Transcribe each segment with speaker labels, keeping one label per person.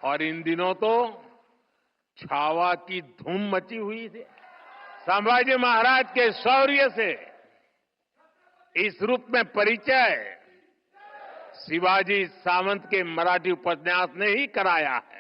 Speaker 1: और इन दिनों तो छावा की धूम मची हुई थी। संभाजी महाराज के शौर्य से इस रूप में परिचय शिवाजी सावंत के मराठी उपन्यास ने ही कराया है।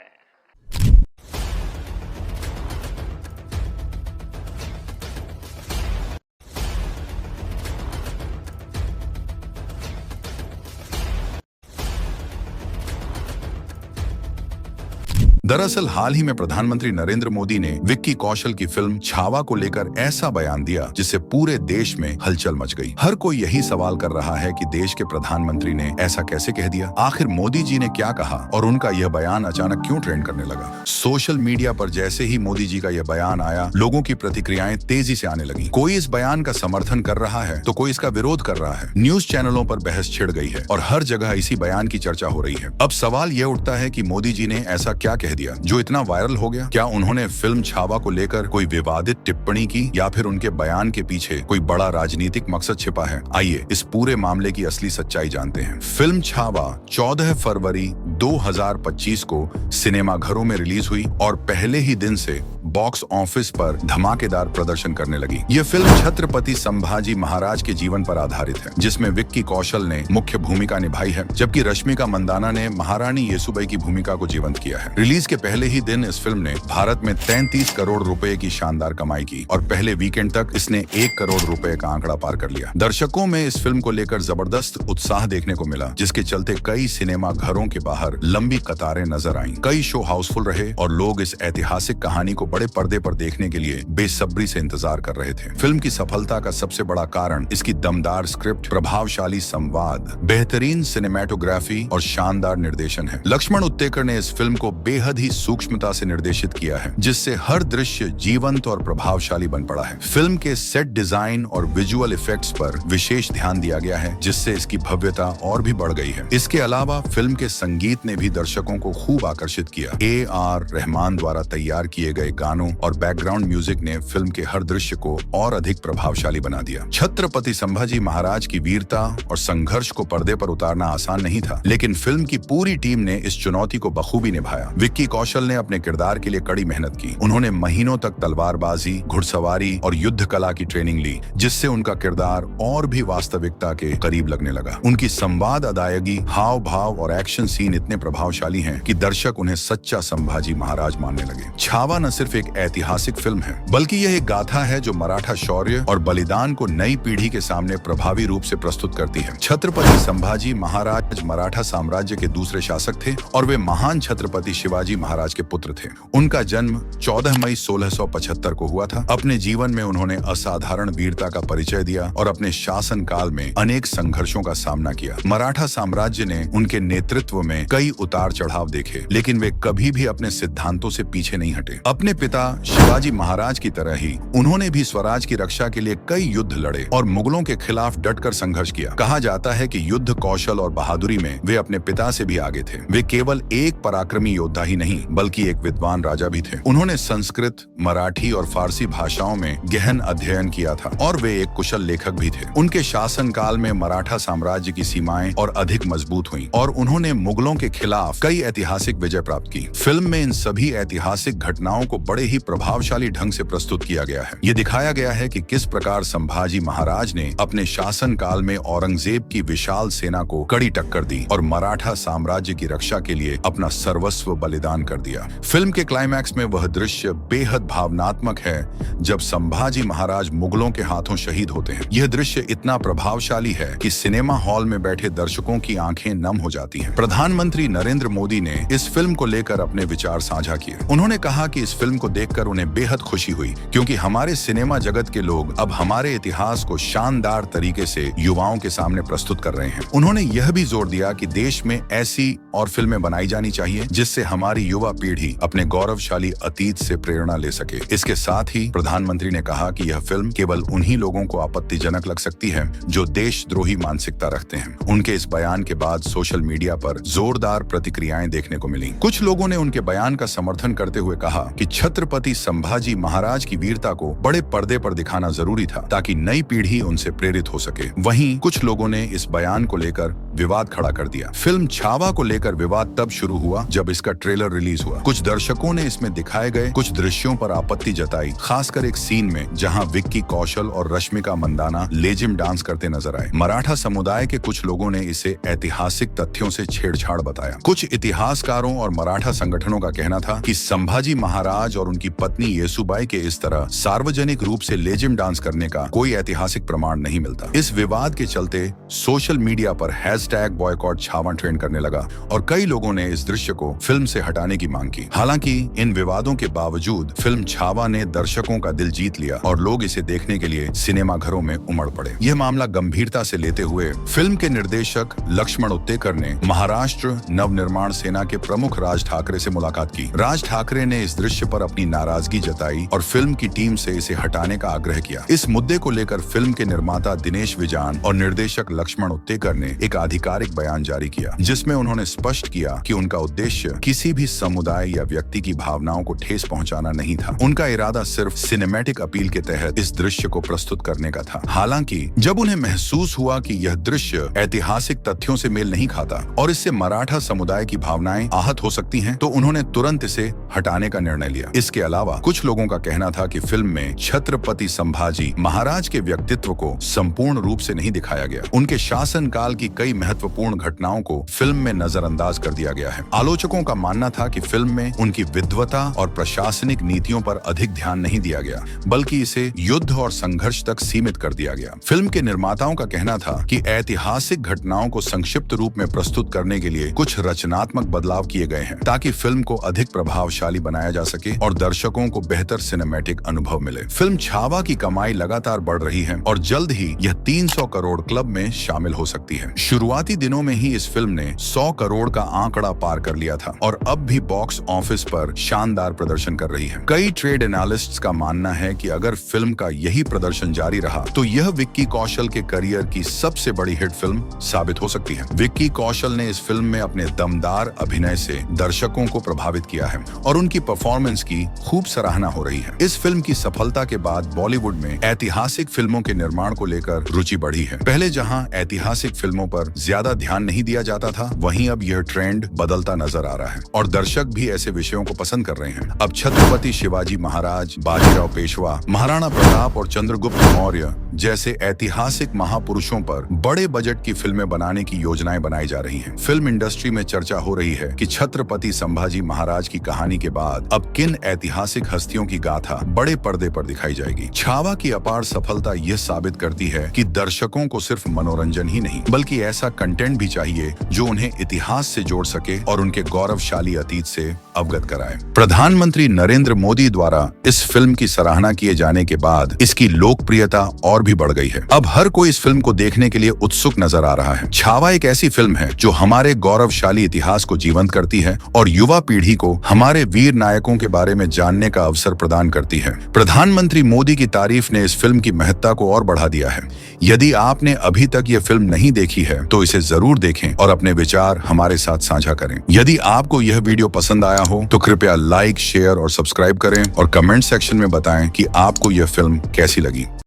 Speaker 2: दरअसल हाल ही में प्रधानमंत्री नरेंद्र मोदी ने विक्की कौशल की फिल्म छावा को लेकर ऐसा बयान दिया जिससे पूरे देश में हलचल मच गई। हर कोई यही सवाल कर रहा है कि देश के प्रधानमंत्री ने ऐसा कैसे कह दिया। आखिर मोदी जी ने क्या कहा और उनका यह बयान अचानक क्यों ट्रेंड करने लगा। सोशल मीडिया पर जैसे ही मोदी जी का यह बयान आया, लोगों की प्रतिक्रियाएं तेजी से आने लगी। कोई इस बयान का समर्थन कर रहा है तो कोई इसका विरोध कर रहा है। न्यूज चैनलों पर बहस छिड़ गई है और हर जगह इसी बयान की चर्चा हो रही है। अब सवाल यह उठता है कि मोदी जी ने ऐसा क्या कह दिया जो इतना वायरल हो गया। क्या उन्होंने फिल्म छावा को लेकर कोई विवादित टिप्पणी की या फिर उनके बयान के पीछे कोई बड़ा राजनीतिक मकसद छिपा है। आइए इस पूरे मामले की असली सच्चाई जानते हैं। फिल्म छावा 14 फरवरी 2025 को सिनेमाघरों में रिलीज हुई और पहले ही दिन से बॉक्स ऑफिस पर धमाकेदार प्रदर्शन करने लगी। यह फिल्म छत्रपति संभाजी महाराज के जीवन पर आधारित है, जिसमें विक्की कौशल ने मुख्य भूमिका निभाई है, जबकि रश्मिका मंदाना ने महारानी येसुबाई की भूमिका को जीवंत किया है। रिलीज के पहले ही दिन इस फिल्म ने भारत में 33 करोड़ रुपए की शानदार कमाई की और पहले वीकेंड तक इसने 1 करोड़ रुपए का आंकड़ा पार कर लिया। दर्शकों में इस फिल्म को लेकर जबरदस्त उत्साह देखने को मिला, जिसके चलते कई सिनेमा घरों के बाहर लंबी कतारें नजर आईं। कई शो हाउसफुल रहे और लोग इस ऐतिहासिक कहानी को बड़े पर्दे पर देखने के लिए बेसब्री से इंतजार कर रहे थे। फिल्म की सफलता का सबसे बड़ा कारण इसकी दमदार स्क्रिप्ट, प्रभावशाली संवाद, बेहतरीन सिनेमैटोग्राफी और शानदार निर्देशन है। लक्ष्मण उत्तेकर ने इस फिल्म को बेहद ही सूक्ष्मता से निर्देशित किया है, जिससे हर दृश्य जीवंत और प्रभावशाली बन पड़ा है। फिल्म के सेट डिजाइन और विजुअल इफेक्ट्स पर विशेष ध्यान दिया गया है, जिससे इसकी भव्यता और भी बढ़ गई है। इसके अलावा फिल्म के संगीत ने भी दर्शकों को खूब आकर्षित किया। AR रहमान द्वारा तैयार किए गए गानों और बैकग्राउंड म्यूजिक ने फिल्म के हर दृश्य को और अधिक प्रभावशाली बना दिया। छत्रपति संभाजी महाराज की वीरता और संघर्ष को पर्दे पर उतारना आसान नहीं था, लेकिन फिल्म की पूरी टीम ने इस चुनौती को बखूबी निभाया। विक्की कौशल ने अपने किरदार के लिए कड़ी मेहनत की। उन्होंने महीनों तक तलवारबाजी, घुड़सवारी और युद्ध कला की ट्रेनिंग ली, जिससे उनका किरदार और भी वास्तविकता के करीब लगने लगा। उनकी संवाद अदायगी, हाव भाव और एक्शन सीन इतने प्रभावशाली हैं कि दर्शक उन्हें सच्चा संभाजी महाराज मानने लगे। छावा न सिर्फ एक ऐतिहासिक फिल्म है, बल्कि यह एक गाथा है जो मराठा शौर्य और बलिदान को नई पीढ़ी के सामने प्रभावी रूप से प्रस्तुत करती है। छत्रपति संभाजी महाराज मराठा साम्राज्य के दूसरे शासक थे और वे महान छत्रपति शिवाजी महाराज के पुत्र थे। उनका जन्म 14 मई 1675 को हुआ था। अपने जीवन में उन्होंने असाधारण वीरता का परिचय दिया और अपने शासन काल में अनेक संघर्षों का सामना किया। मराठा साम्राज्य ने उनके नेतृत्व में कई उतार चढ़ाव देखे, लेकिन वे कभी भी अपने सिद्धांतों से पीछे नहीं हटे। अपने पिता शिवाजी महाराज की तरह ही उन्होंने भी स्वराज की रक्षा के लिए कई युद्ध लड़े और मुगलों के खिलाफ डटकर संघर्ष किया। कहा जाता है कि युद्ध कौशल और बहादुरी में वे अपने पिता से भी आगे थे। वे केवल एक पराक्रमी योद्धा ही नहीं, बल्कि एक विद्वान राजा भी थे। उन्होंने संस्कृत, मराठी और फारसी भाषाओं में गहन अध्ययन किया था और वे एक कुशल लेखक भी थे। उनके शासन काल में मराठा साम्राज्य की सीमाएं और अधिक मजबूत हुईं और उन्होंने मुगलों के खिलाफ कई ऐतिहासिक विजय प्राप्त की। फिल्म में इन सभी ऐतिहासिक घटनाओं को बड़े ही प्रभावशाली ढंग से प्रस्तुत किया गया है। ये दिखाया गया है कि किस प्रकार संभाजी महाराज ने अपने शासन काल में औरंगजेब की विशाल सेना को कड़ी टक्कर दी और मराठा साम्राज्य की रक्षा के लिए अपना सर्वस्व बलिदान कर दिया। फिल्म के क्लाइमैक्स में वह दृश्य बेहद भावनात्मक है जब संभाजी महाराज मुगलों के हाथों शहीद होते हैं। यह दृश्य इतना प्रभावशाली है कि सिनेमा हॉल में बैठे दर्शकों की आंखें नम हो जाती हैं। प्रधानमंत्री नरेंद्र मोदी ने इस फिल्म को लेकर अपने विचार साझा किए। उन्होंने कहा कि इस फिल्म को देखकर उन्हें बेहद खुशी हुई, क्योंकि हमारे सिनेमा जगत के लोग अब हमारे इतिहास को शानदार तरीके से युवाओं के सामने प्रस्तुत कर रहे हैं। उन्होंने यह भी जोर दिया कि देश में ऐसी और फिल्में बनाई जानी चाहिए जिससे हमारी युवा पीढ़ी अपने गौरवशाली अतीत से प्रेरणा ले सके। इसके साथ ही प्रधानमंत्री ने कहा कि यह फिल्म केवल उन्हीं लोगों को आपत्तिजनक लग सकती है जो देशद्रोही मानसिकता रखते हैं। उनके इस बयान के बाद सोशल मीडिया पर जोरदार प्रतिक्रियाएं देखने को मिली। कुछ लोगों ने उनके बयान का समर्थन करते हुए कहा कि छत्रपति संभाजी महाराज की वीरता को बड़े पर्दे पर दिखाना जरूरी था ताकि नई पीढ़ी उनसे प्रेरित हो सके। वहीं कुछ लोगों ने इस बयान को लेकर विवाद खड़ा कर दिया। फिल्म छावा को लेकर विवाद तब शुरू हुआ जब इसका ट्रेलर रिलीज हुआ। कुछ दर्शकों ने इसमें दिखाए गए कुछ दृश्यों पर आपत्ति जताई, खासकर एक सीन में जहां विक्की कौशल और रश्मिका मंदाना लेजिम डांस करते नजर आए। मराठा समुदाय के कुछ लोगों ने इसे ऐतिहासिक तथ्यों से छेड़छाड़ बताया। कुछ इतिहासकारों और मराठा संगठनों का कहना था कि संभाजी महाराज और उनकी पत्नी येसुबाई के इस तरह सार्वजनिक रूप से लेजिम डांस करने का कोई ऐतिहासिक प्रमाण नहीं मिलता। इस विवाद के चलते सोशल मीडिया पर #बॉयकॉट छावा ट्रेंड करने लगा और कई लोगों ने इस दृश्य को फिल्म से हटाने की मांग की। हालांकि इन विवादों के बावजूद फिल्म छावा ने दर्शकों का दिल जीत लिया और लोग इसे देखने के लिए सिनेमा घरों में उमड़ पड़े। यह मामला गंभीरता से लेते हुए फिल्म के निर्देशक लक्ष्मण उत्तेकर ने महाराष्ट्र नवनिर्माण सेना के प्रमुख राज ठाकरे से मुलाकात की। राज ठाकरे ने इस दृश्य पर अपनी नाराजगी जताई और फिल्म की टीम से इसे हटाने का आग्रह किया। इस मुद्दे को लेकर फिल्म के निर्माता दिनेश विजान और निर्देशक लक्ष्मण उत्तेकर ने एक आधिकारिक बयान जारी किया, जिसमें उन्होंने स्पष्ट किया कि उनका उद्देश्य किसी भी समुदाय या व्यक्ति की भावनाओं को ठेस पहुंचाना नहीं था। उनका इरादा सिर्फ सिनेमैटिक अपील के तहत इस दृश्य को प्रस्तुत करने का था। हालांकि जब उन्हें महसूस हुआ कि यह दृश्य ऐतिहासिक तथ्यों से मेल नहीं खाता और इससे मराठा समुदाय की भावनाएं आहत हो सकती हैं, तो उन्होंने तुरंत इसे हटाने का निर्णय लिया। इसके अलावा कुछ लोगों का कहना था कि फिल्म में छत्रपति संभाजी महाराज के व्यक्तित्व को संपूर्ण रूप से नहीं दिखाया गया। उनके शासनकाल की कई महत्वपूर्ण घटनाओं को फिल्म में नजरअंदाज कर दिया गया है। आलोचकों का मानना था कि फिल्म में उनकी विद्वता और प्रशासनिक नीतियों पर अधिक ध्यान नहीं दिया गया, बल्कि इसे युद्ध और संघर्ष तक सीमित कर दिया गया। फिल्म के निर्माताओं का कहना था कि ऐतिहासिक घटनाओं को संक्षिप्त रूप में प्रस्तुत करने के लिए कुछ रचनात्मक बदलाव किए गए हैं ताकि फिल्म को अधिक प्रभावशाली बनाया जा सके और दर्शकों को बेहतर सिनेमैटिक अनुभव मिले। फिल्म छावा की कमाई लगातार बढ़ रही है और जल्द ही यह 300 करोड़ क्लब में शामिल हो सकती है। शुरुआती दिनों में ही इस फिल्म ने 100 करोड़ का आंकड़ा पार कर लिया था और अब भी बॉक्स ऑफिस पर शानदार प्रदर्शन कर रही है। कई ट्रेड एनालिस्ट्स का मानना है कि अगर फिल्म का यही प्रदर्शन जारी रहा तो यह विक्की कौशल के करियर की सबसे बड़ी हिट फिल्म साबित हो सकती है। विक्की कौशल ने इस फिल्म में अपने दमदार अभिनय से दर्शकों को प्रभावित किया है और उनकी परफॉर्मेंस की खूब सराहना हो रही है। इस फिल्म की सफलता के बाद बॉलीवुड में ऐतिहासिक फिल्मों के निर्माण को लेकर रुचि बढ़ी है। पहले जहां ऐतिहासिक फिल्मों पर ज्यादा ध्यान नहीं दिया जाता था, वहीं अब यह ट्रेंड बदलता नजर आ रहा है और दर्शक भी ऐसे विषयों को पसंद कर रहे हैं। अब छत्रपति शिवाजी महाराज, बाजीराव पेशवा, महाराणा प्रताप और चंद्रगुप्त मौर्य जैसे ऐतिहासिक महापुरुषों पर बड़े बजट की फिल्में बनाने की योजनाएं बनाई जा रही हैं। फिल्म इंडस्ट्री में चर्चा हो रही है कि छत्रपति संभाजी महाराज की कहानी के बाद अब किन ऐतिहासिक हस्तियों की गाथा बड़े पर्दे पर दिखाई जाएगी। छावा की अपार सफलता यह साबित करती है कि दर्शकों को सिर्फ मनोरंजन ही नहीं बल्कि ऐसा कंटेंट भी चाहिए जो उन्हें इतिहास से जोड़ सके और उनके गौरवशाली अतीत से अवगत कराए। प्रधानमंत्री नरेंद्र मोदी द्वारा इस फिल्म की सराहना किए जाने के बाद इसकी लोकप्रियता और भी बढ़ गई है। अब हर कोई इस फिल्म को देखने के लिए उत्सुक नजर आ रहा है। छावा एक ऐसी फिल्म है जो हमारे गौरवशाली इतिहास को जीवंत करती है और युवा पीढ़ी को हमारे वीर नायकों के बारे में जानने का अवसर प्रदान करती है। प्रधानमंत्री मोदी की तारीफ ने इस फिल्म की महत्ता को और बढ़ा दिया है। यदि आपने अभी तक ये फिल्म नहीं देखी है तो इसे जरूर देखें और अपने विचार हमारे साथ साझा करें। यदि आपको यह वीडियो पसंद आया हो तो कृपया लाइक, शेयर और सब्सक्राइब करें और कमेंट सेक्शन में बताएं कि आपको यह फिल्म कैसी लगी।